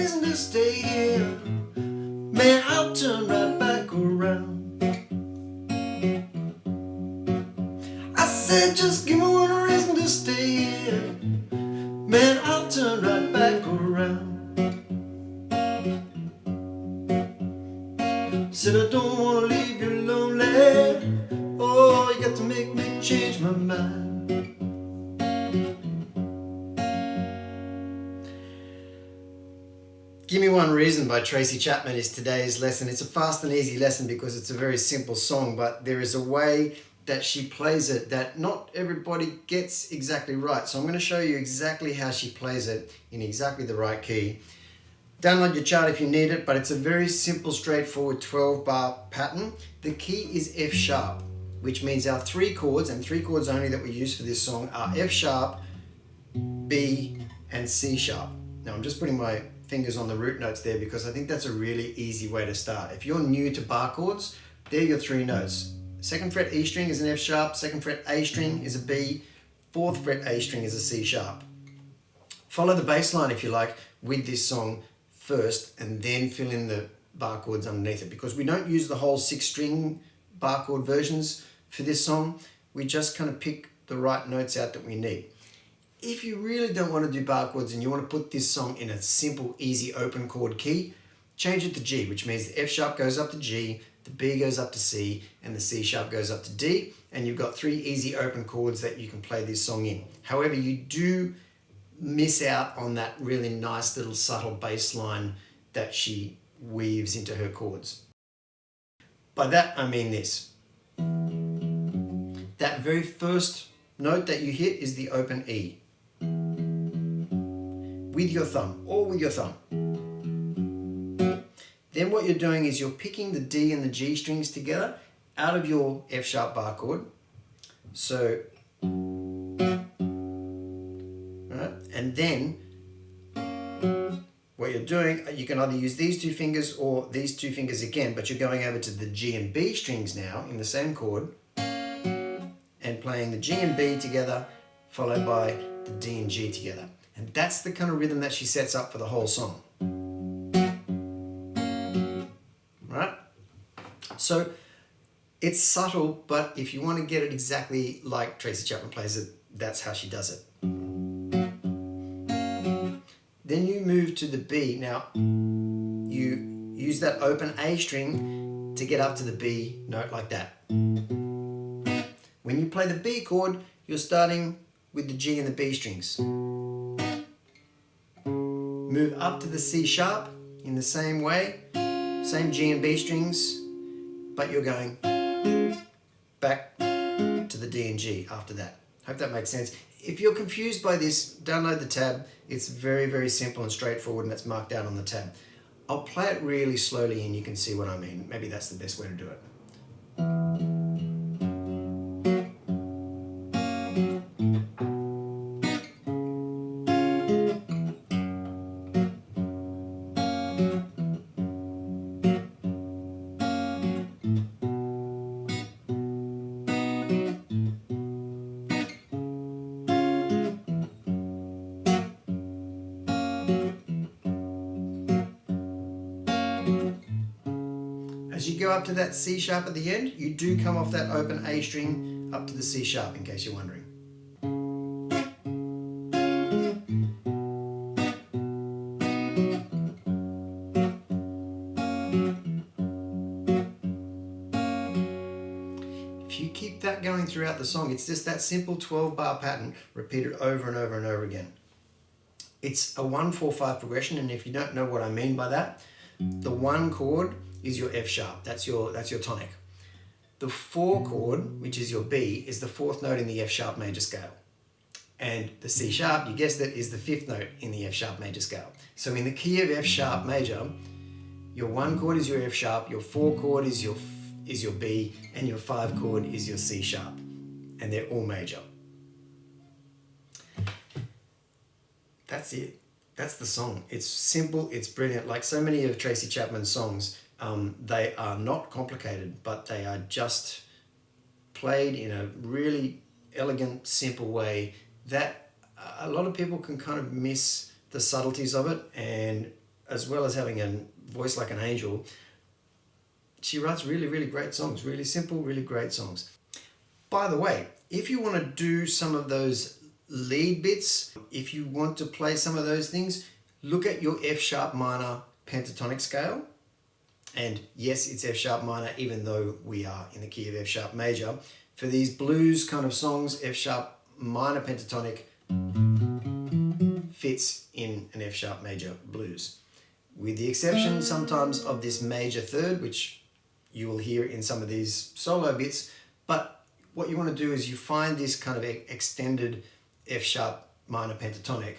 reason to stay here, man, I'll turn right back around. I said, just give me one reason to stay here, man, I'll turn right back around. Said I don't wanna leave you lonely, oh, you got to make me change my mind. Give Me One Reason by Tracy Chapman is today's lesson. It's a fast and easy lesson because it's a very simple song, but there is a way that she plays it that not everybody gets exactly right. So I'm going to show you exactly how she plays it in exactly the right key. Download your chart if you need it, but it's a very simple, straightforward 12-bar pattern. The key is F sharp, which means our three chords, and three chords only that we use for this song, are F sharp, B, and C sharp. Now I'm just putting my fingers on the root notes there because I think that's a really easy way to start. If you're new to bar chords, they're your three notes. Second fret E string is an F sharp, second fret A string is a B, fourth fret A string is a C sharp. Follow the bass line if you like with this song first and then fill in the bar chords underneath it, because we don't use the whole 6-string bar chord versions for this song. We just kind of pick the right notes out that we need. If you really don't want to do bar chords and you want to put this song in a simple, easy open chord key, change it to G, which means the F sharp goes up to G, the B goes up to C, and the C sharp goes up to D, and you've got 3 easy open chords that you can play this song in. However, you do miss out on that really nice little subtle bass line that she weaves into her chords. By that, I mean this. That very first note that you hit is the open E. With your thumb, or with your thumb. Then what you're doing is you're picking the D and the G strings together out of your F sharp bar chord. So, right, and then what you're doing, you can either use these 2 fingers or these 2 fingers again, but you're going over to the G and B strings now in the same chord and playing the G and B together, followed by the D and G together. And that's the kind of rhythm that she sets up for the whole song. Right? So it's subtle, but if you want to get it exactly like Tracy Chapman plays it, that's how she does it. Then you move to the B. Now, you use that open A string to get up to the B note like that. When you play the B chord, you're starting with the G and the B strings. Move up to the C sharp in the same way, same G and B strings, but you're going back to the D and G after that. Hope that makes sense. If you're confused by this, download the tab. It's very, very simple and straightforward, and it's marked out on the tab. I'll play it really slowly and you can see what I mean. Maybe that's the best way to do it. As you go up to that C sharp at the end, you do come off that open A string up to the C sharp, in case you're wondering. If you keep that going throughout the song, it's just that simple 12-bar pattern repeated over and over and over again. It's a 1-4-5 progression, and if you don't know what I mean by that, the 1 chord is your F sharp, that's your tonic. The 4 chord, which is your B, is the 4th note in the F sharp major scale. And the C sharp, you guessed it, is the 5th note in the F sharp major scale. So in the key of F sharp major, your 1 chord is your F sharp, your 4 chord is your B, and your 5 chord is your C sharp. And they're all major. That's it. That's the song. It's simple, it's brilliant. Like so many of Tracy Chapman's songs, they are not complicated, but they are just played in a really elegant, simple way that a lot of people can kind of miss the subtleties of it, and as well as having a voice like an angel, she writes really, really great songs, really simple, really great songs. By the way, if you want to do some of those lead bits, if you want to play some of those things, look at your F sharp minor pentatonic scale. And yes, it's F sharp minor, even though we are in the key of F sharp major. For these blues kind of songs, F sharp minor pentatonic fits in an F sharp major blues. With the exception sometimes of this major third, which you will hear in some of these solo bits. But what you want to do is you find this kind of extended F sharp minor pentatonic,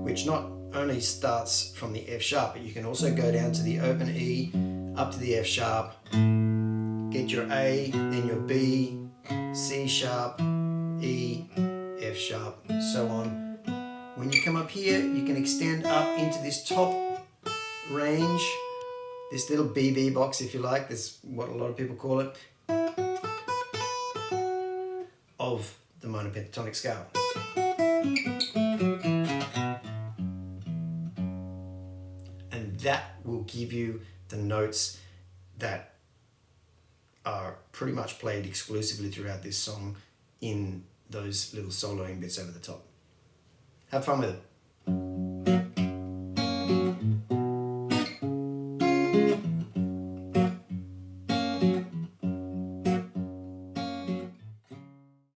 which not only starts from the F sharp, but you can also go down to the open E, up to the F sharp, get your A, then your B, C sharp, E, F sharp, so on. When you come up here, you can extend up into this top range, this little BB box, if you like, that's what a lot of people call it, of the minor pentatonic scale. And that will give you the notes that are pretty much played exclusively throughout this song in those little soloing bits over the top. Have fun with it.